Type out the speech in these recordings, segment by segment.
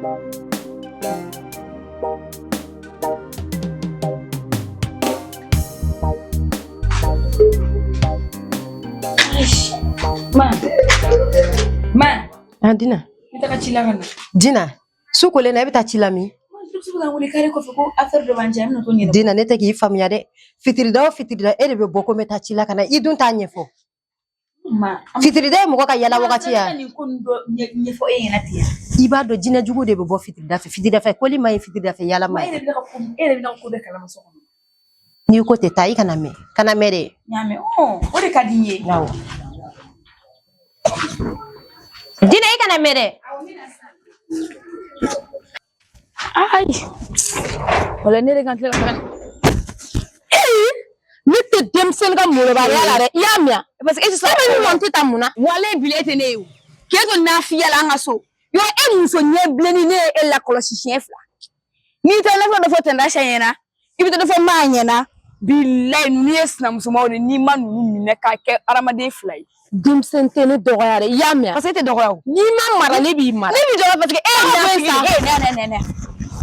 Ma. Dina. Ita ka cila kana. Dina. Suko le na bita cila mi. Dina ne te ki famiya de. Fitirida e de be boko meta cila kana. I dun ta ɲɛfɔ. Ma. Fitirida e mɔgɔ ka yala wagati ya. Ɲɛfɔ e ɲɛna ten. I b'a dɔn jinɛ jugu de be bɔ fitirida fɛ. Fitirida fɛ koli ma ye fitirida fɛ yala ma ye. E de bina ko bɛ kalama so kɔnɔ. Ni ko tɛ taa I kana mɛn. Kana mɛn de. Ɲamɛ. O de ka di n ye. Awɔ. Dina I kana mɛn dɛ. Ay. Wala ne de kan tila ka. Ne te denmisɛnnin ka molobaliya la dɛ I y'a mɛn Parce que e e bɛ ɲuman tɛ ta mun na wale bile tɛ ne ye o. K'e to nafiya la an ka so. Yɔrɔ e muso ɲɛ bilenni ne ye e lakɔlɔsi siɲɛ 2. N'i taara ne fɔ dɔ fɔ Tɛnda ɲɛna I bɛ taa dɔ fɔ maa ɲɛna bilayi ninnu ye sinamusomaw de n'i ma ninnu minɛ k'a kɛ adamaden 2 ye. Denmisɛnnin tɛ ne dɔgɔya dɛ I y'a mɛn Parce que e tɛ dɔgɔya o. n'i ma mara ne b'i mara. Ne b'i dɔgɔya parce que e ye nafigi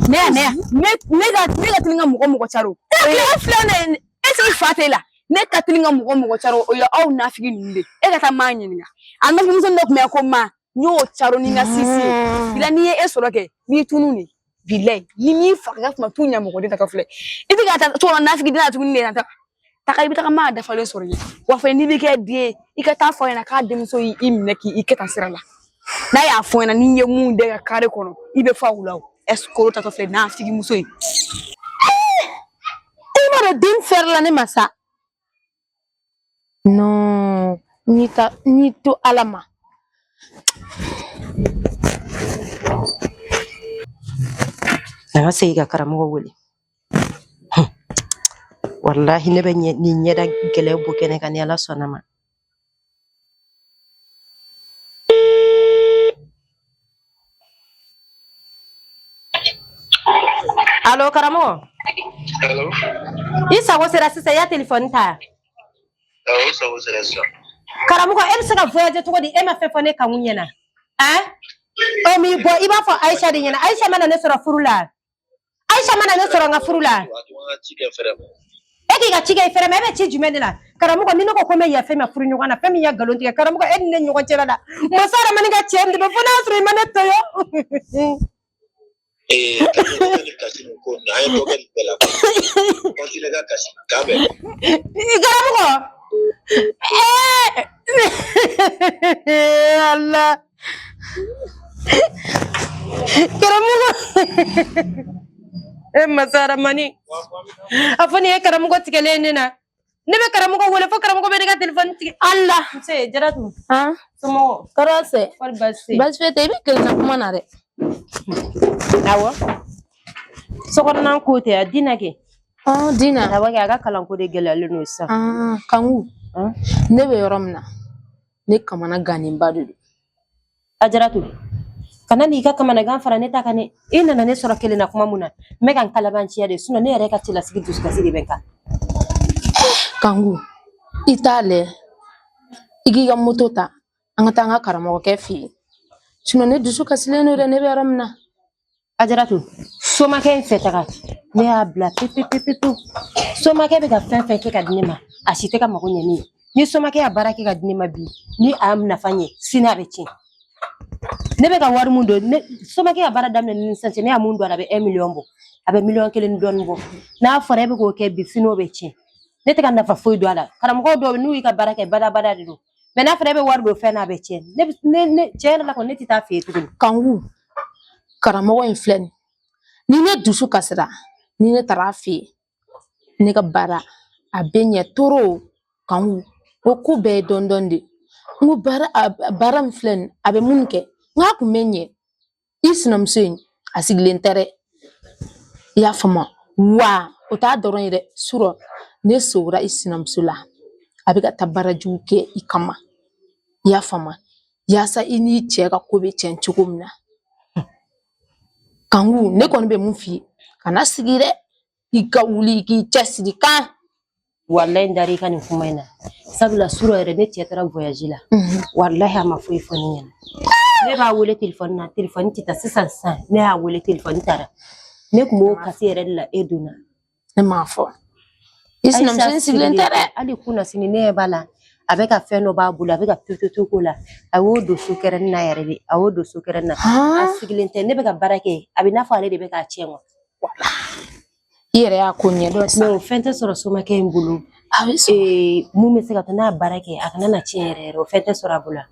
ne ka teli ka mɔgɔ caro. E filɛ ne est-ce que fa tɛ la ne ka teli ka mɔgɔ caro o ye aw nafigi ninnu de e ka taa maa ɲininka a nafigimuso dɔ tun bɛ ko ma n y'o caro ni n ka sisi ye bila n'i ye e sɔrɔ kɛ n'i tunu de bilayi ni m'i faga ka tuma t'u ɲɛ mɔgɔ de ta ka filɛ I tɛ ka taa tɔɔrɔ nafigi den na tuguni de ta taga I bɛ taga maa dafalen sɔrɔ ye wa fɛ n'i bɛ kɛ den ye I ka taa fɔ ɲɛna k'a denmuso y'i minɛ k'i kɛ tan sira la n'a y'a fɔ ɲɛna n'i ye mun de ka kare kɔnɔ I bɛ fa u la o escroc tatɔ filɛ nafigimuso ye. I m'a dɔn den fɛrɛ ne ma sa. Non n'i to Ala ma. A ka segin ka karamɔgɔ wele. Wallahi ne bɛ nin ɲɛda gɛlɛya bɔ kɛnɛ kan ni Ala sɔnna ma. Allo karamɔgɔ. Allo. I sago sera sisan I y'a téléphone ta. Awɔ sago sera sisan. Karamɔgɔ e bɛ se ka voyager cogo di e ma fɛn fɔ ne kan ɲɛna. O m'i bɔ I b'a fɔ Aïcha de ɲɛna Aïcha mana ne sɔrɔ furu la. Aïcha mana ne sɔrɔ n ka furu la. E k'i ka ci kɛ I fɛrɛ ma e bɛ ci jumɛn de la karamɔgɔ ni ne ko n bɛ yafa ma furu ɲɔgɔn na fɛn min y'a nkalon tigɛ karamɔgɔ e ni ne ɲɔgɔn cɛla la masa Ramani ka cɛ de bɛ fo n'a sɔrɔ I ma ne to yo. Karamɔgɔ Allah karamɔgɔ masa Ramani a fɔ nin ye karamɔgɔ tigɛlen ne na ne bɛ karamɔgɔ wele fo karamɔgɔ bɛ ne ka téléphone tigɛ Allah nse Jaratu somɔgɔw tɔɔrɔ tɛ wari baasi baasi foyi tɛ I bɛ kelenna kuma na dɛ. awɔ sokɔnɔna ko tɛ a Dina kɛ Dina awɔ kɛ a ka kalanko de gɛlɛyalen don sisan Kanku ne bɛ yɔrɔ min na ne kamana ganenba de don. a Jaratu kana n'i ka kamanagan fara ne ta kan dɛ I nana ne sɔrɔ kelen na kuma mun na n bɛ ka n kalabanciya de sinon ne yɛrɛ ka cɛlasigi dusukasi de bɛ n kan. Kanku I t'a lɛ I k'i ka moto ta an ka taa an ka karamɔgɔkɛ fɛ yen sinon ne dusu kasilen don dɛ ne bɛ yɔrɔ min na. a Jaratu somakɛ in fɛ taga ne y'a bila pepepepepewu somakɛ bɛ ka fɛn fɛn kɛ ka di ne ma a si tɛ ka mago ɲɛ ne ye ni somakɛ y'a baara kɛ ka di ne ma bi ni a nafa ɲɛ sini a bɛ tiɲɛ ne bɛ ka wari mun don somakɛ y'a baara daminɛ ni sisan cɛ ne y'a mun don a bɛ 1 million bɔ a bɛ 1,1 million dɔɔni bɔ n'a fɔra e bɛ k'o kɛ bi sini o bɛ tiɲɛ ne tɛ ka nafa foyi don a la karamɔgɔ dɔw n'u y'i ka baara kɛ badabada de don mais n'a fɔra e bɛ wari don fɛn na a bɛ tiɲɛ ne cɛ yɛrɛ la kɔni ne tɛ taa fɛ yen tuguni. Kanku karamɔgɔ in filɛ nin ni ne dusu kasira ni ne taara a fɛ yen ne ka baara a bɛ ɲɛ toro Kanku o ko bɛɛ ye dɔɔni dɔɔni de n ko baara min filɛ nin a bɛ mun kɛ n k'a kun bɛ ɲɛ I sinamuso in a sigilen tɛ dɛ I y'a faamu wa o t'a dɔrɔn ye dɛ surɔ ne sogora I sinamuso la a bɛ ka taa baarajugu kɛ I kama I y'a faamu yaasa I n'i cɛ ka ko bɛ tiɲɛ cogo min na. Kanku ne kɔni bɛ mun f'i ye kana sigi dɛ I ka wuli I k'i cɛsiri kan. Wallahi n dar'i ka nin kuma in na sabula surɔ yɛrɛ ne cɛ taara voyage la wallahi a ma foyi fɔ ne ɲɛna Ne b'a wele téléphone na téléphone ti ta sisan ne y'a wele téléphone tara ne kun b'o kasi yɛrɛ de la e donna ne m'a fɔ i sinamuso sigilen tɛ dɛ hali kunna sini ne b'a la a bɛ ka fɛn dɔ b'a bolo a bɛ ka to ko la a y'o don so kɛrɛnin na yɛrɛ de a y'o don so kɛrɛnin na a sigilen tɛ ne bɛ ka baara kɛ a bɛ n'a fɔ ale de bɛ k'a tiɲɛ wa i yɛrɛ y'a ko ɲɛdɔn sa mais o fɛn tɛ sɔrɔ somakɛ in bolo mun bɛ se ka to n'a baara kɛ a kana na tiɲɛ yɛrɛ o fɛn tɛ sɔrɔ a bolo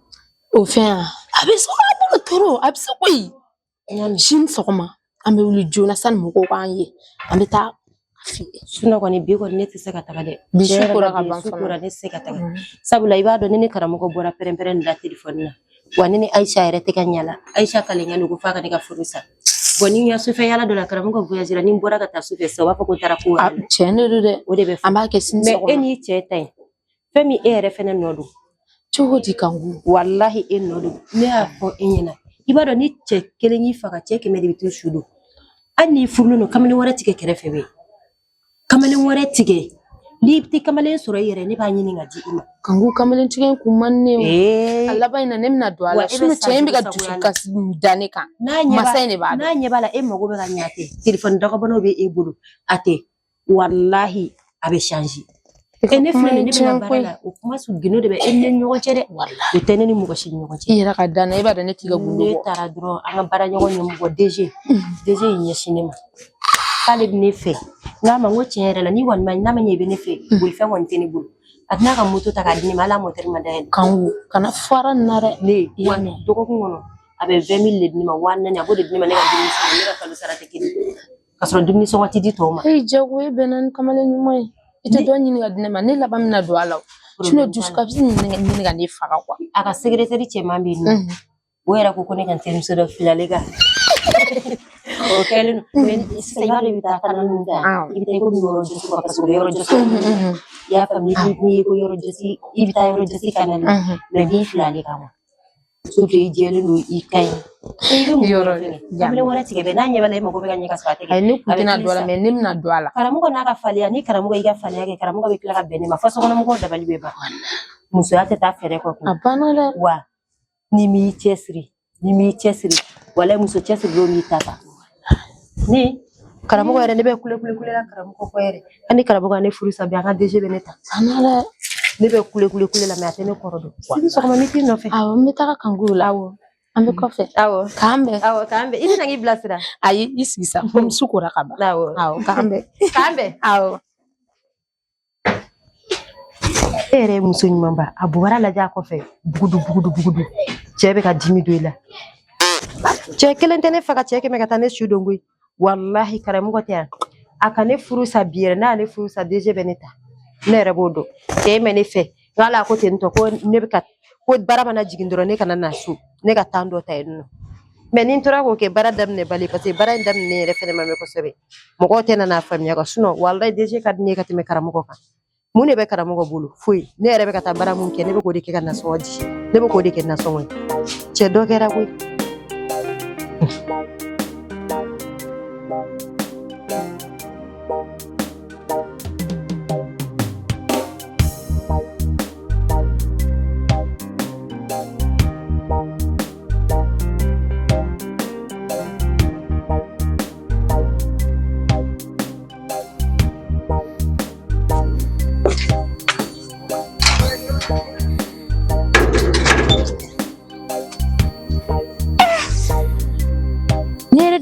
o fɛn a bɛ sɔrɔ a bolo toro a bɛ se koyi sini sɔgɔma an bɛ wuli joona sani mɔgɔw k'an ye an bɛ taa sunɔ kɔni bi kɔni ne tɛ se ka taga dɛ bi su kora ka ban fana ne tɛ se ka taga sabula i b'a dɔn ne ni karamɔgɔ bɔra pɛrɛn-pɛrɛn da telefɔni na wa ne ni Ayisa yɛrɛ tɛ ka ɲala Ayisa kalen ɲa ko f'a ka ne ka furu sa bon ni ya sufɛ yala dɔ la karamɔgɔ voyagera ni bɔra ka taa sufɛ sa u b'a fɔ ko taara ko tiɲɛ de don dɛ o de bɛ an b'a kɛ sini sɔgɔma mais e n'i cɛ ta yen fɛn min e yɛrɛ fɛnɛ nɔ don cogo di Kanku wallahi e nɔ don ne y'a fɔ e ɲɛna i b'a dɔn ni cɛ kelen y'i faga cɛ 100 de bɛ to su don hali n'i furulen don kamalen wɛrɛ tigɛ kɛrɛfɛ bɛ kamalen wɛrɛ tigɛ n'i tɛ kamalen sɔrɔ i yɛrɛ ne b'a ɲini ka di i ma Kanku kamalen tigɛ in kun man ne o a laban in na ne bɛna don a la cɛ in bɛ ka dusu kasi da ne kan masa in de b'a dɔn n'a ɲɛ b'a la e mago bɛ ka ɲɛ tɛ téléphone dagabanaw bɛ e bolo a tɛ wallahi a bɛ changer ne filɛ nin ne bɛ ka baara la o kuma su gindo de bɛ e ni ɲɔgɔn cɛ dɛ o tɛ ne ni mɔgɔ si ni ɲɔgɔn cɛ i yɛrɛ ka dan na e b'a dɔn ne t'i ka gundo bɔ ne taara dɔrɔn an ka baara ɲɔgɔn ɲɛmɔgɔ DG y'i ɲɛsin ne ma k'ale bɛ ne fɛ n k'a ma n ko tiɲɛ yɛrɛ la ni kɔni ma n'a ma ɲɛ i bɛ ne fɛ bolifɛn kɔni tɛ ne bolo a tɛna ka moto ta k'a di ne ma ala moteur ma dayɛlɛ Kanku kana fara nin na dɛ ne dɔgɔkun kɔnɔ a bɛ 20 000 de di ne ma 4 a b'o de di ne ma ne ka dumuni sɔngɔ ne ka kalo sara tɛ kelen ka sɔrɔ dumuni sɔngɔ tɛ di tɔw ma jago e bɛnna ni kamalen ɲuman ye i tɛ dɔ ɲini ka di ne ma ne laban bɛna don a la o dusukasi ɲini ka ne faga quoi a ka secrétaire cɛman bɛ yen nɔ o yɛrɛ ko ne ka n terimuso dɔ fili ale kan o kɛlen don sisan i b'a dɔn i bɛ taa kana min ta i bɛ taa i komi yɔrɔ jɔsi quoi parce que o bɛ yɔrɔ jɔsi i y'a faamu n'i ye ko yɔrɔ jɔsi i bɛ taa yɔrɔ jɔsi kana na mais n'i fili ale kan surtout i jɛlen don i ka ɲi i bɛ mun yɔrɔ kamalen wɛrɛ tigɛ bɛ n'a ɲɛ b'a la e mago bɛ ka ɲɛ ka sɔrɔ a tɛ kɛ ne kun tɛna don a la mais ne bɛna don a la karamɔgɔ n'a ka faliya ni karamɔgɔ y'i ka faliya kɛ karamɔgɔ bɛ tila ka bɛn ne ma fo sokɔnɔmɔgɔw dabali bɛ ban musoya tɛ taa fɛrɛ kɔ a banna dɛ wa ni m'i cɛsiri walahi muso cɛsirilenw b'i ta kan ne karamɔgɔ yɛrɛ ne bɛ kule la karamɔgɔ kɔ yɛrɛ ani karamɔgɔ ne furu sa bi an ka DG bɛ ne ta ne bɛ kule la mais a tɛ ne kɔrɔ dɔn sini sɔgɔma ne t'i nɔfɛ awɔ n bɛ taga Kanku la awɔ an bɛ kɔfɛ awɔ k'an bɛn i bɛna k'i bilasira ayi i sigi sa komi su kora ka ban awɔ k'an bɛn awɔ e yɛrɛ ye muso ɲuman ba a bubara lajɛ a kɔfɛ bugudu cɛ bɛ ka dimi don i la cɛ kelen tɛ ne faga cɛ kɛmɛ ka taa ne su don koyi wallahi karamɔgɔ tɛ yan a ka ne furu sa bi yɛrɛ n'a ne furu sa DG bɛ ne ta ne yɛrɛ b'o dɔn cɛ mɛ ne fɛ n'ala ko ten tɔ ko ne bɛ ka ko baara mana jigin dɔrɔn ne kana na so ne ka temps dɔ ta yen nɔ mais ni n tora k'o kɛ baara daminɛ bali parce que baara in daminɛ yɛrɛ fɛnɛ ma mɛn kosɛbɛ mɔgɔw tɛ na n'a faamuya ka wallahi DG ka di ne ye ka tɛmɛ karamɔgɔ kan mun de bɛ karamɔgɔ bolo foyi ne yɛrɛ bɛ ka taa baara mun kɛ ne bɛ k'o de kɛ ka nasɔngɔ di ne bɛ k'o de kɛ nasɔngɔ ye cɛ dɔ kɛra koyi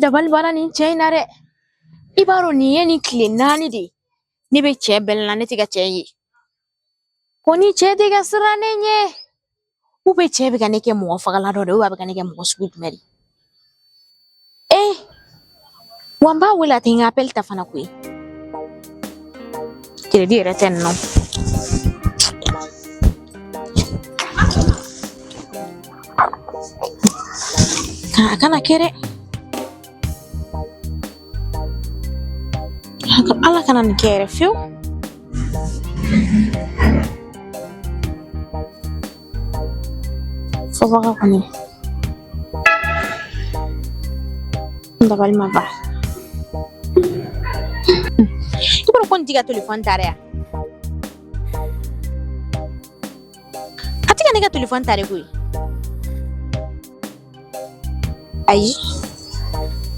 dabali bana nin cɛ in na dɛ i b'a dɔn nin ye nin tile 4 de ne bɛ cɛ bɛlɛ la ne tɛ ka cɛ ye ko ni cɛ tɛ ka siran ne ɲɛ ou bien cɛ bɛ ka ne kɛ mɔgɔ fagala dɔ de ou bien a bɛ ka ne kɛ mɔgɔ sugu jumɛn de wa n b'a wele a tɛ n ka appel ta fana koyi crédit yɛrɛ tɛ nin nɔ a kana kɛ dɛ ala kana nin kɛ yɛrɛ fiyewu fɔbaga kɔni n dabali ma ban i b'a dɔn ko nin t'i ka telefɔni ta dɛ a tɛ ka ne ka telefɔni ta de koyi Ayi.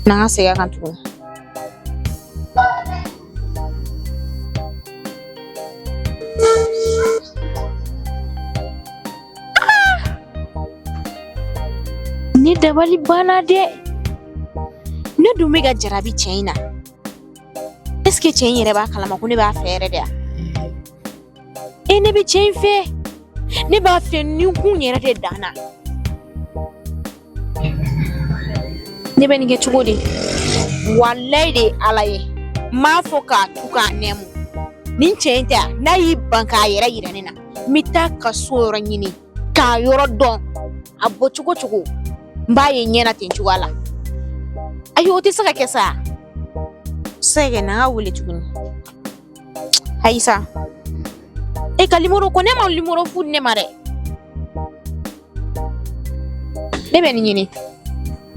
N'an ka segin a kan tuguni. Ne dabali banna dɛ. Ne dun bɛ ka jarabi cɛ in na. Est-ce que cɛ in yɛrɛ b'a kalama ko ne b'a fɛ yɛrɛ de wa? Ne bɛ cɛ in fɛ. Ne b'a fɛ ni kun yɛrɛ de danna. Ne bɛ nin kɛ cogo di? Wallahi de Ala ye. N m'a fɔ k'a tu k'a nɛmu. Nin cɛ in tɛ n'a y'i ban k'a yɛrɛ yira ne na. N bɛ taa ka so yɔrɔ ɲini k'a yɔrɔ dɔn. A bɔ cogo cogo n b'a ye ɲɛna ten cogoya la. Ayi o tɛ se ka kɛ sa. Se ka kɛ n'an ka wele tuguni. Ayi sa. E ka numéro ko ne ma numéro fu ne ma dɛ. Ne bɛ nin ɲini.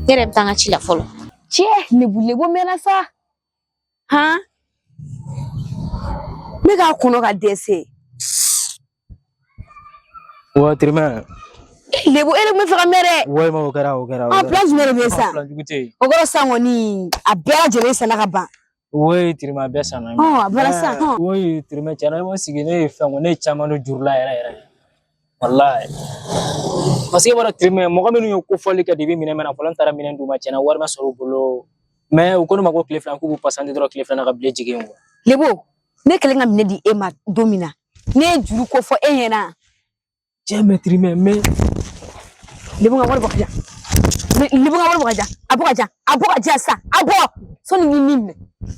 Ne yɛrɛ bɛ taa n ka ci la fɔlɔ. Cɛ lebu mɛnna sa. Han? Ne k'a kɔnɔ ka dɛsɛ. Wa Trimɛ. Lebu e de tun bɛ fɛ ka mɛn dɛ. Ouais ma o kɛra. En place jumɛn de bɛ yen sa? Plan jugu tɛ yen. O kɔrɔ sisan kɔni a bɛɛ lajɛlen sanna ka ban. Ouais Trimɛ a bɛɛ sanna. A bɔra sisan. Ouais Trimɛ tiɲɛna ne ma sigi ne ye fɛn ko ne ye caman de juru la yɛrɛ. Wallahi. Parce que voilà Trimɛ mɔgɔ minnu ye ko fɔli kɛ depuis minɛn mɛna fɔlɔ n taara minɛn d'u ma tiɲɛna wari ma sɔrɔ u bolo. Mais u ko ne ma ko tile 2 k'u b'u patienter dɔrɔn tile 2 ka bilen jigin quoi. Lebu ne kɛlen ka minɛ di e ma don min na ne ye juru ko fɔ e ɲɛna. Tiɲɛ mais Trimɛ mais Lebu ka wari bɔ ka di yan. Lebu ka wari bɔ ka di yan. A bɔ ka di yan. A bɔ ka di yan sa. A bɔ sɔnni n k'i min minɛ.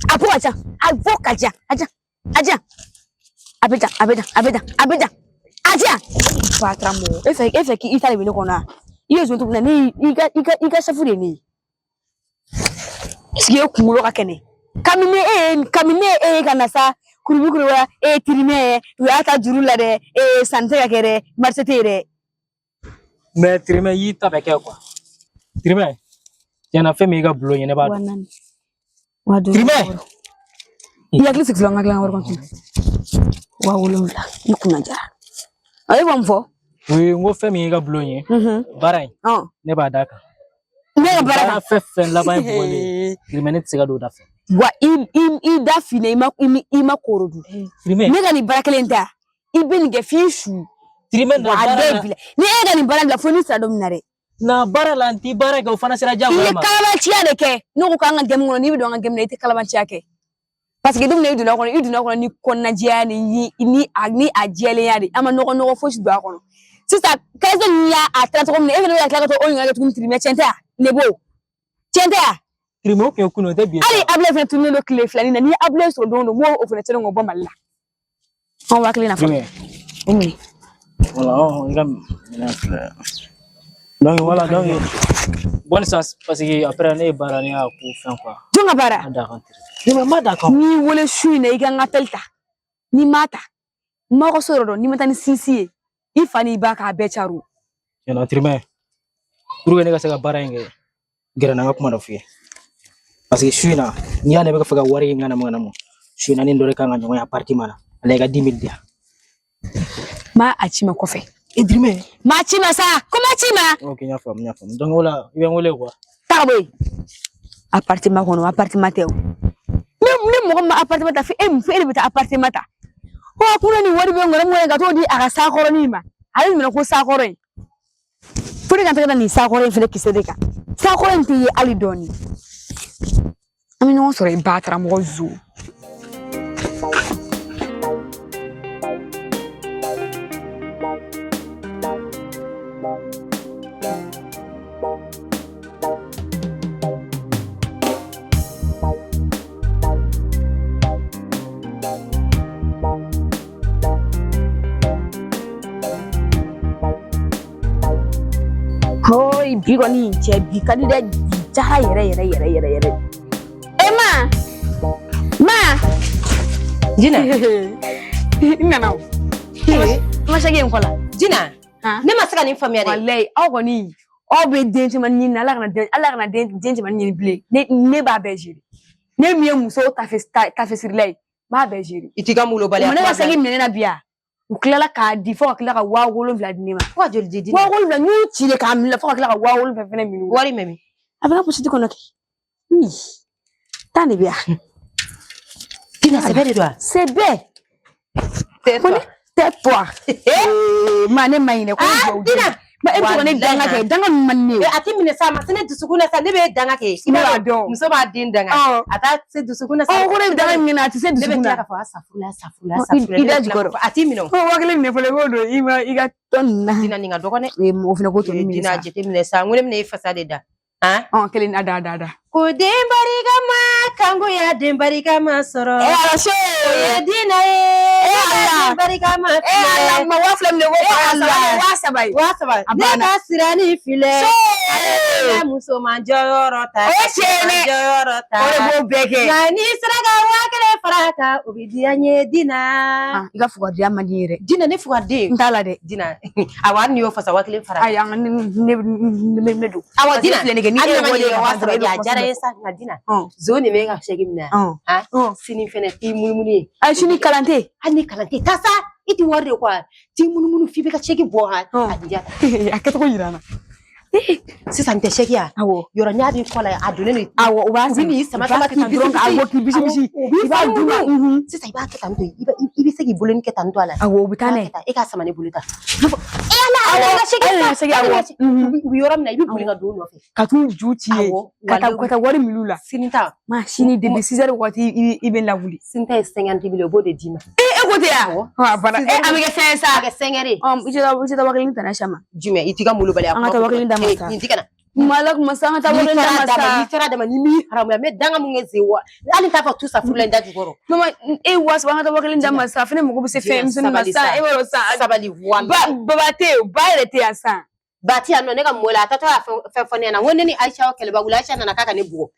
A bɔ ka di yan. A bɔ ka di yan. A di yan. A di yan. A bɛ dan. A bɛ dan. A bɛ dan. A bɛ dan. A di yan. Patron e fɛ k'i ta de bɛ ne kɔnɔ wa? I ye zon tugu na ne i ka chef de ye ne ye. Est-ce que e kunkolo ka kɛnɛ? Kabini e ye ka na sa kurubukuru wa e ye Trimɛ u y'a ta juru la dɛ sanni tɛ ka kɛ dɛ marché tɛ yen dɛ. mais Trimɛ y'i ta bɛ kɛ quoi. Trimɛ tiɲɛna fɛn min i ka bulon ye ne b'a dɔn. Trimɛ I hakili sigi fɔlɔ n ka tila n ka wari kɔnɔ. 7,000 i kunna jara. A ye mun fɔ? Oui n ko fɛn min i ka bulon ye baara in ne b'a d'a kan. Ne ka baara kan. Fɛn laban ye bɔlen Trimɛ ne tɛ se ka don o da fɛ. Wa i da finɛ i ma koro dun. Trimɛ ne ka nin baara kelen ta i bɛ nin kɛ f'i su. Trimɛ na baara la ni e ka nin baara bila fo ni sira dɔ min na dɛ. na baara la n t'i baara kɛ o fana sera diyagoya ma. I ye kalabanciya de kɛ ne ko k'an ka gɛmu kɔnɔ n'i bɛ don an ka gɛmu na i tɛ kalabanciya kɛ. Parce que dumuni i donna kɔnɔ ni kɔnɔnajɛya ni a jɛlenya de an ma nɔgɔ fosi don a kɔnɔ. Sisan kɛse min y'a tila cogo min na e fana bɛ ka tila ka to o ɲɔgɔn kɛ tuguni Trimɛ tiɲɛ tɛ wa? Lebo tiɲɛ tɛ wa? Trimɛ o kun ye kunun o tɛ bi ye. Hali Abulayi fana tununen don tile 2 na ni Abulayi sɔrɔ don o don n b'o fana sɛbɛn k'o bɔ Mali la. Anw 1,000 na fɔlɔ. Voilà i ka minɛn filɛ. Donc voilà bonne chance parce que après ne ye baara ne y'a ko fɛn quoi. Jɔn ka baara? A da kan Trimɛ ma da kan. N'i wele su in na i ka n ka appel ta n'i m'a ta n b'aw ka so yɔrɔ dɔn n'i ma taa ni sinsin ye i fa n'i ba k'a bɛɛ caro. Tiɲɛna Trimɛ pour que ne ka se ka baara in kɛ gɛrɛ na n ka kuma dɔ f'i ye parce que su in na n'i y'a ne bɛ ka fɛ ka wari in ŋanamu su in na ni dɔ de kan ka ɲɔgɔn ye appartement na ala i ka 10 000 di yan. M'a a ci ma kɔfɛ. Trimɛ M'a ci ma sa ko m'a ci ma. ok n y'a faamu donc o la i bɛ n wele quoi. Taga bɔ yen appartement kɔnɔ appartement tɛ o ne mɔgɔ ma appartement ta fo e de bɛ taa appartement ta ko ne ni wari bɛ n kɔnɔ ka t'o di a ka sakɔrɔnin ma ale minɛ ko sakɔrɔ in fo ne ka tɛgɛ da nin sakɔrɔ in fana kisɛ de kan sakɔrɔ in tɛ ye hali dɔɔni an bɛ ɲɔgɔn sɔrɔ i ba taara mɔgɔ zo. Hoi bi kɔni cɛ bi ka di dɛ bi jara yɛrɛ. Ma Jina n nana o. Ma segin n kɔ la. Jina ne ma se ka nin faamuya dɛ. Walayi aw kɔni aw bɛ den caman ɲini ala kana den caman ɲini bilen ne b'a bɛɛ gérer ne min ye muso tafe sirila ye n b'a bɛɛ gérer. I t'i ka mulobaliya ne ka segin minɛ na bi yan u tilala k'a di fo ka tila ka 7,000 di ne ma. Fo ka joli di 7,000 n y'u ci de k'a minɛ fo ka tila ka 7,000 fɛnɛ minɛ. Wari mɛmi Avec un petit qu'on a. Oui. T'en es bien. Dina, c'est belle, toi. C'est bien. Tais-toi. Mané maïne. Dina. Ba e ko ne danga ke danga manne ati mine sa ma sene dusukuna sa ne be danga ke iba do muso ba din danga ata se dusukuna sa ko ne danga mina ati se dusukuna ka fa safula ida jigoro ati mino o wakile ne fole godo ima iga tonna dina ninga dogone e mo fina ko to mi dina jete mine sa ngure mine fasade da ha kelin ada ko dembari gama kango ya dembari gama soro ala she dina dembari gama ala ma waflam ne go ala wasabai ne ka sirani file muso manjoro ta ore go beke yani siraga wakele faraka obidianye dina iga fuga dia manire dina ne fuga de ndala de dina awani yo fasa wakele faraka ay ang ne do awa dina ni anna mani yo wasa ya jara yesa na dina zoni me ga shegi mina ha sini fene ti mulmuni ay shini kalante ani kalante kasa iti warde kwa ti mulmunu fi be ka shegi bo ha adija akato ko yirana sisan te shegi ya yoro nyaadi ko la adune ni awo ubasi ni sama sama ti dronga awo ki bisi iba duma sisa iba ke tanto ibi segi bulen ke tanto ala awo bitane e ka sama ne bulita ala shegi awo yoram na ibi bulen do no fe katu juti kata wari milula sinta ma shini de 6h wati ibe la wuli sinta 50 bilo bo de dima écoutez ah bana amige sensa aga sengere ita wakilin tana shama jume itiga mulu bale anga wakilin da masa intikana malak masanga ta wakilin da masa ni tara da mani haramu me danga mungeze wa ali ta fa tusa fulen da jugoro mama was banga ta wakilin da masa fene mugo se fe msin masa e woro sa sabali wamba babate ba rete asa bati ano ne ga mola ta ta fa fone na wonne ni Aisha wakele ba Aisha na kaka ne bugo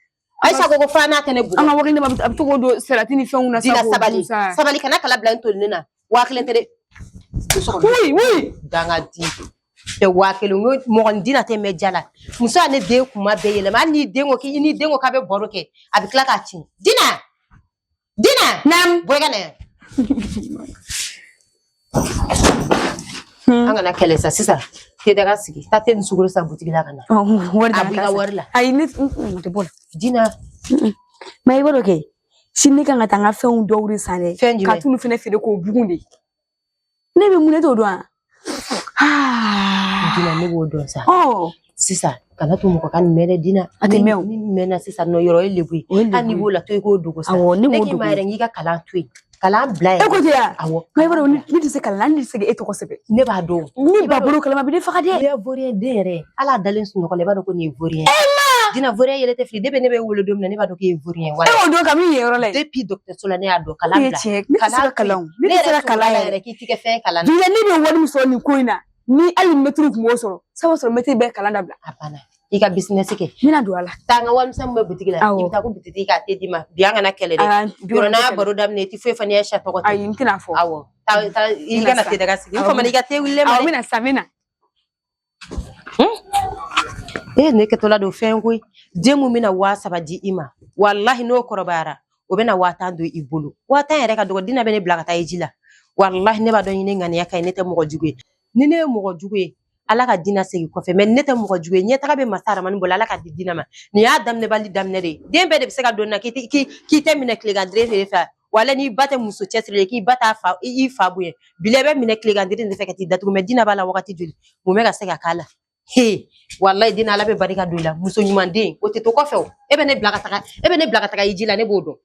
Aisha gogo fana ta ne bugo anga wakilin da abtu godo seratini fe una sa sabali kana kala blanto nina wakilin te oui danga di te wakilin mo dina te medjala musa ne de kuma be yele ma ni dengo ki ni dengo ka be boroke abi kla ka chin dina nam boyga ne anga na kele sa sisa te daga sigi ta te nsuguro sa butiki la kana warla ay ni te bola dina mai boroke sinni kan tanga fe un dowri sane ka tunu fene fere ko bugunde ne be mune to do dina ne bo do sa sisa kana tu ko kan mere dina ati mew ni mena sisa no yoro elebu ani bo la to ko do ko sa ne ki mai rengi ka kala tu kala blay e ko dia mai boro ni se kala ni se e to ko sebe ne ba do ni ba boro kala ma bi fa de ya vorien dere ala dalen su no ko le ba do ko ni vorien dina vorien yele te fli debe ne be wolo dom ne ba do ko vorien wala e o do kam ni yoro le depuis docteur solane ado kala bla kala ni se kala ya ki tike fe kala dina ni be wodi so ni koina ni ali metru ko so sawo so metri be kala dabla apana ika business ke mina do ala tanga wam sam be butiki la ibita ko butiki ka te dima bianga na kele de yoro na baro dam ne ti fe fani ya sha to ko ay intina fo awo ta iga na te daga sigi fo mani ga te wille ma mina samina ne ke tola do fengu demu mina wasa ba di ima wallahi no korobara obena wata do ibulu wata yere ka do dina bene blaka ta ejila wallahi ne ba do yine ngani yakay nete mo jugue ni ne mo jugue ala ka dina segi ko fe men nete mo jugue nyeta ka be masara man bola ala ka dina ma ni ya damne bali damne de dembe de sega do na ki temine klegandre fe fa wala ni bate muso chesre ki bata fa i fa buye bilebe mine klegandre de fe ka ti datu medina bala wakati juli mo mega sega kala he wallahi dina ala be barika doila muso nyumande o te to ko fe o ebe ne blaka taka ijila ne bodo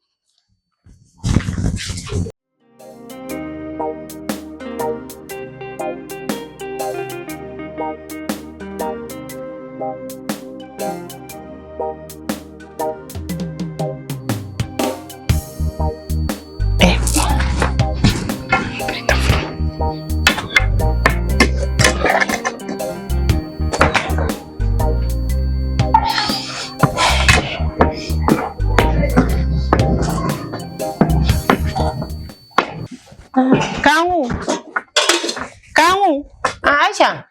Kamu Aisha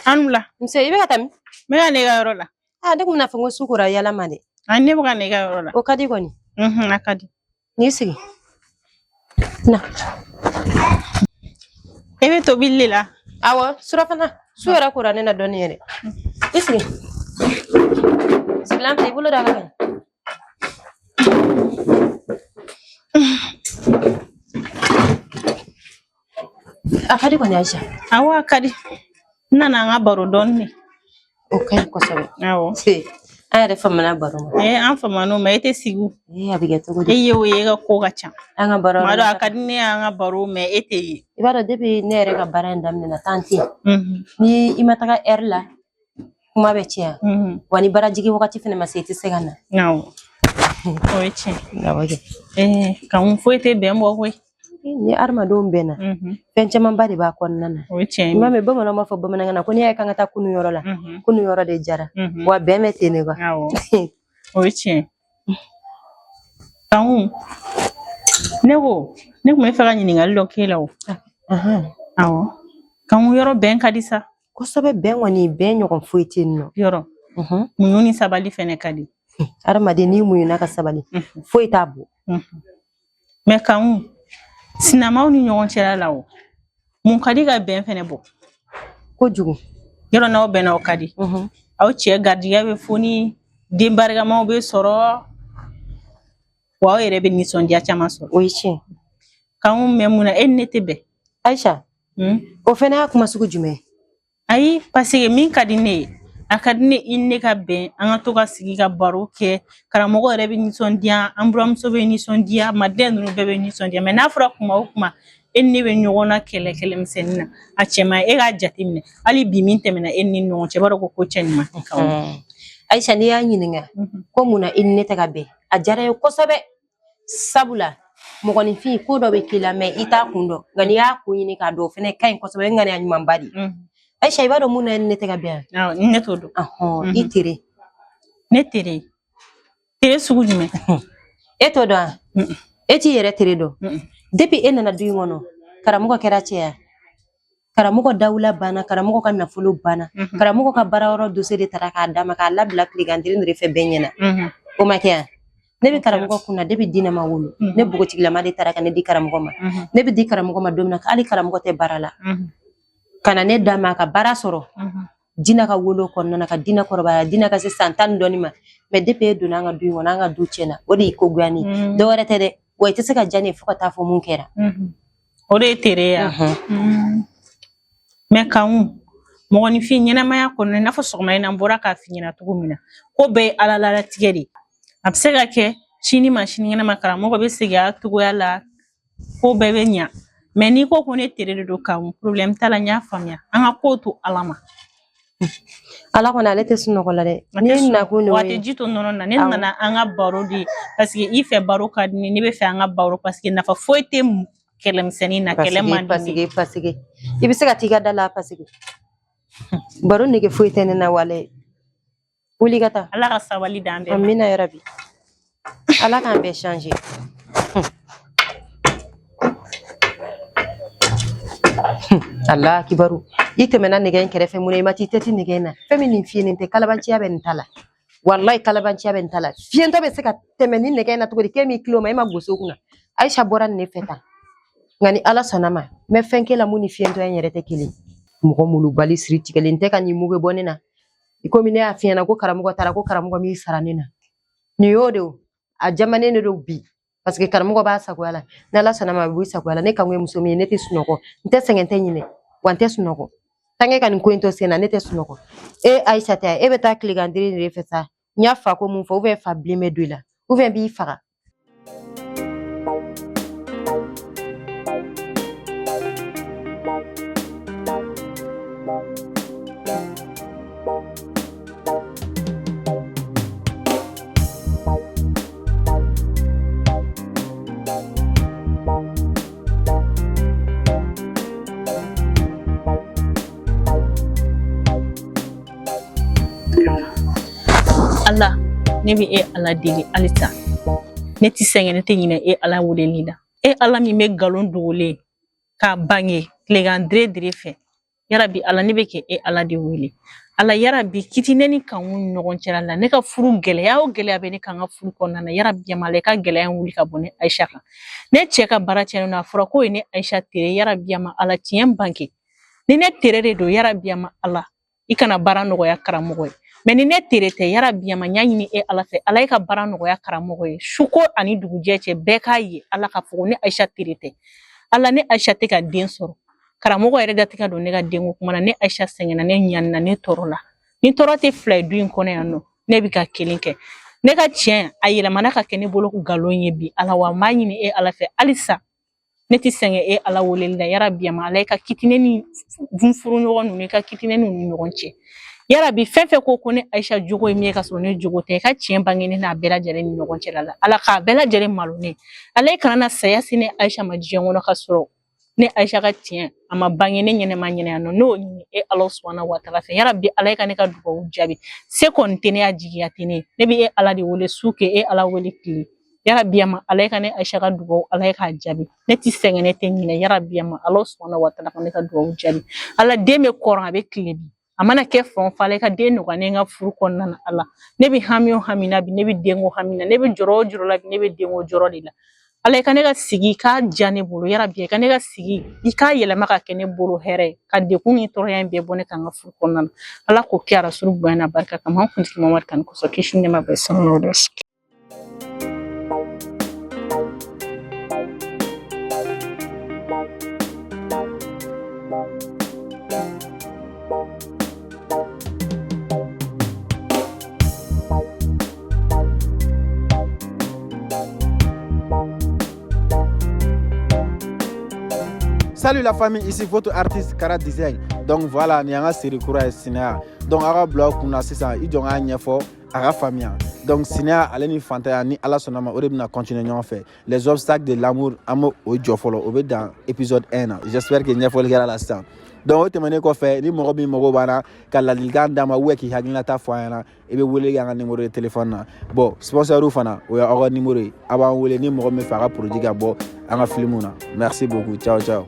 anula mse ibe katami me ga ne ga yoro la de kuma na fango sukura yala mane anne buga ne ga yoro la o kadi goni akadi ni sigi na ebe to billi la awo surafana suara kurane na doni yere isigi Sigilan fɛ i bolo da ka ɲi. A ka di kɔni Aisha. Awɔ a ka di. N nana an ka baro dɔɔni ne. O ka ɲi kosɛbɛ. Awɔ. An yɛrɛ faamana baro ma. An faamana o ma, e tɛ sigi o. A bɛ kɛ cogo di? E ye o ye, e ka ko ka ca. An ka baro. Tuma dɔ a ka di ne y'an ka baro mɛ e tɛ ye. I b'a dɔn depuis ne yɛrɛ ka baara in daminɛna temps tɛ yen. Ni i ma taga heure la kuma bɛ tiɲɛ. Wa ni baara jigin wagati fɛnɛ ma se i tɛ se ka na. Awɔ. O ye tiɲɛ. Awɔ kɛ. Kan foyi tɛ bɛn bɔ koyi. Ni adamadenw bɛnna fɛn camanba de b'a kɔnɔna na. O ye tiɲɛ. I m'a mɛn bamananw b'a fɔ bamanankan na ko n'i y'a ye k'an ka taa kunu yɔrɔ la kunu yɔrɔ de jara wa bɛn bɛ ten de quoi. Awɔ. O ye tiɲɛ. Kan ne ko ne kun bɛ fɛ ka ɲininkali dɔ k'e la o. Awɔ. Kan yɔrɔ bɛn ka di sa. Kosɛbɛ bɛn kɔni bɛn ɲɔgɔn foyi tɛ yen nɔ. Yɔrɔ. Muɲu ni sabali fɛnɛ ka di. Adamaden n'i muɲuna ka sabali foyi t'a bɔ. Mɛ kan sinamaw ni ɲɔgɔn cɛla la o mun ka di ka bɛn fɛnɛ bɔ kojugu yɔrɔ n'aw bɛnna o ka di aw cɛ garijɛgɛ bɛ fo ni den barikamaw bɛ sɔrɔ wa aw yɛrɛ bɛ nisɔndiya caman sɔrɔ o ye tiɲɛ kan mɛ mun na e ni ne tɛ bɛn Aisha o fɛnɛ y'a kuma sugu jumɛn ayi parce que min ka di ne ye a ka di ne i ni ne ka bɛn an ka to ka sigi ka baro kɛ karamɔgɔ yɛrɛ bɛ nisɔndiya an buramuso bɛ nisɔndiya maden ninnu bɛɛ bɛ nisɔndiya mɛ n'a fɔra kuma o kuma e ni ne bɛ ɲɔgɔn na kɛlɛmisɛnnin na a cɛman e k'a jateminɛ hali bi min tɛmɛna e ni ɲɔgɔn cɛ b'a dɔn ko cɛ ɲuman tɛ kan Aisha n'i y'a ɲininka ko mun na i ni ne tɛ ka bɛn a diyara ye kosɛbɛ sabula mɔgɔninfin ko dɔ bɛ k'i la mɛ i t'a kun dɔn nka n'i y'a kun ɲini k'a dɔn o fɛnɛ ka ɲi kosɛbɛ n ŋaniya ɲumanba de Aisha i b'a dɔn mun na ne tɛ ka bɛn ne t'o dɔn i tere ne tere sugu jumɛn e t'o dɔn e t'i yɛrɛ tere dɔn depuis e nana du in kɔnɔ karamɔgɔ kɛra cɛya karamɔgɔ dawula banna karamɔgɔ ka nafolo banna karamɔgɔ ka baara yɔrɔ dossier de taara k'a d'a ma k'a labila tilegandirin de fɛ bɛɛ ɲɛna o ma kɛ yan ne bɛ karamɔgɔ kunna depuis diinɛ ma wolo ne bogotigilama de taara ka ne di karamɔgɔ ma ne bɛ di karamɔgɔ ma don min na hali karamɔgɔ tɛ baara la ka na ne d'a ma a ka baara sɔrɔ diinɛ ka wolo kɔnɔna na ka diinɛ kɔrɔbaya diinɛ ka se san 10 dɔɔni ma mɛ depuis e donna an ka du in kɔnɔ an ka du tiɲɛna o de y'i ko goyani dɔ wɛrɛ tɛ dɛ wa i tɛ se ka diya ne ye fo ka taa fɔ mun kɛra o de ye tereya mɛ kan mɔgɔninfin ɲɛnamaya kɔnɔ i n'a fɔ sɔgɔma in na n bɔra k'a f'i ɲɛna cogo min na ko bɛɛ ye ala latigɛ de a bɛ se ka kɛ sini ma sinikɛnɛ karamɔgɔ bɛ segin a cogoya la ko bɛɛ bɛ ɲa mɛ n'i ko ko ne tere de don kan problème t'a la n y'a faamuya an ka ko to ala ma ala kɔni ale tɛ sunɔgɔ la dɛ ne nakun wa tɛ ji to nɔnɔ na ne nana an ka baro de parce que i fɛ baro ka di ne bɛ fɛ an ka baro parce que nafa foyi tɛ kɛlɛmisɛnnin na kɛlɛ man di paseke i bɛ se ka t'i ka da la paseke baro nege foyi tɛ ne na wale wuli ka taa ala ka sabali d'an bɛɛ amina yarabi ala k'an bɛɛ changer Allah kibaru i tɛmɛna nɛgɛ in kɛrɛfɛ mun na i ma t'i tɛti nɛgɛ in na fɛn min nin fiyɛ nin tɛ kalabanciya bɛ nin ta la wallahi kalabanciya bɛ nin ta la fiyɛntɔ bɛ se ka tɛmɛ ni nɛgɛ in na cogo di k'e m'i kilo ma e ma gosi o kunna Aisha bɔra nin ne fɛ tan nka ni ala sɔnna ma n bɛ fɛn kɛ la mun ni fiyɛntɔ in yɛrɛ tɛ kelen mɔgɔ mulubali siri tigɛlen tɛ ka nin mugu bɔ ne na i komi ne y'a f'i ɲɛna ko karamɔgɔ taara ko karamɔgɔ m'i sara ne na nin y'o de o a jamanen de don bi parce que karamɔgɔ b'a sagoya la ni ala sɔnna ma a bɛ bɔ i sagoya la ne kan ko ye muso min ye ne tɛ sunɔgɔ n tɛ sɛgɛn tɛ ɲinɛ wa n tɛ sunɔgɔ tanke ka nin ko in to sen na ne tɛ sunɔgɔ e Aisha tɛ e bɛ taa tilegandirin de fɛ sa n y'a fa ko mun fɔ ou bien fa bilen bɛ don i la ou bien b'i faga ala ne bɛ e ala deli halisa ne tɛ sɛgɛn ne tɛ ɲinɛ e ala weleli la e ala min bɛ nkalon dogolen k'a bange tilegandire fɛ yarabi ala ne bɛ kɛ e ala de wele ala yarabi kiti ne ni kanku ni ɲɔgɔn cɛla la ne ka furu gɛlɛya o gɛlɛya bɛ ne kan ka furu kɔnɔna na yarabi yamala i ka gɛlɛya wuli ka bɔ ne Aisha kan ne cɛ ka baara tiɲɛna na a fɔra ko ye ne Aisha tere yarabi yama ala tiɲɛ bange ni ne tere de don yarabi yama ala i kana baara nɔgɔya karamɔgɔ ye mais ni ne tere tɛ yarabi yama ɲa ɲini e ala fɛ ala ka bara nɔgɔya karamɔgɔ ye suko ani dugujɛ cɛ bɛɛ k'a ye ala ka fɔ ne Aisha tere tɛ ala ne Aisha tɛ ka den sɔrɔ karamɔgɔ yɛrɛ da tɛ ka don ne ka denko kuma na ne Aisha sɛgɛnna ne ɲanina ne tɔɔrɔ la ni tɔɔrɔ tɛ fila ye du in kɔnɔ yan nɔ ne bɛ ka kelen kɛ ne ka tiɲɛ a yɛlɛmana ka kɛ ne bolo nkalon ye bi ala wa m'a ɲini e ala fɛ halisa ne tɛ sɛgɛn e ala weleli la yarabi yama ala ka kitine ni furu ɲɔgɔn ninnu ka kitine ni ɲɔgɔn cɛ yarabi fɛn fɛn ko ne Aisha jogo ye min ye ka sɔrɔ ne jogo tɛ ka tiɲɛ bange ne n'a bɛɛ lajɛlen ni ɲɔgɔn cɛla la ala k'a bɛɛ lajɛlen malo ne ala kana na saya se ne Aisha ma diɲɛ kɔnɔ ka sɔrɔ ne Aisha ka tiɲɛ a ma bange ne ɲɛnɛma ɲɛnɛ yan nɔ n'o ɲini e ala subhanahu wa taala fɛ yarabi ala ka ne ka dugawu jaabi se kɔni tɛ ne y'a jigiya tɛ ne ne bɛ e ala de wele su kɛ e ala wele tile yarabi yama ala ka ne Aisha ka dugawu ala k'a jaabi ne tɛ sɛgɛn ne tɛ ɲinɛ yarabi yama ala subhanahu wa taala ka ne ka dugawu jaabi ala den bɛ kɔrɔ a bɛ tile bi a mana kɛ fɛn o fɛn ala ka den nɔgɔya ne ka furu kɔnɔna na ala ne bɛ hami o hami na bi ne bɛ denko hami na ne bɛ jɔrɔ o jɔrɔ la bi ne bɛ denko jɔrɔ de la ala ka ne ka sigi k'a diya ne bolo yarabi ka ne ka sigi i k'a yɛlɛma ka kɛ ne bolo hɛrɛ ye ka dekun ni tɔɔrɔya in bɛɛ bɔ ne kan ka furu kɔnɔna na ala k'o kɛ arasuru bonya na barika kama an kuntigi mamadu kan kosɔn kisi ne ma bɛɛ sallallahu alaihi wasallam. Salut la famille, ici votre artiste Kara Design. Donc voilà, ni anga série kura Sinea. Donc aga blog kuna sisan i jonga ɲɛfɔ aga famille. Donc Sinea ale ni fantaya ni ala sonama o de bɛna continuer ɲɔgɔn fɛ. Les obstacles de l'amour amo o jɔ fɔlɔ o bɛ dans épisode 1 na. J'espère que ɲɛfɔli kɛra la sisan. Donc o tɛmɛnen kɔfɛ ni mɔgɔ min mago b'an na ka ladilikan d'a ma ou k'i hakilinata fɔ an ɲɛna i bɛ wele kɛ an ka numéro de téléphone na. Bon sponsor fana o y'aw ka numéro ye. A b'an wele ni mɔgɔ min fɛ a ka produit ka bɔ an ka film na. Merci beaucoup. Ciao ciao.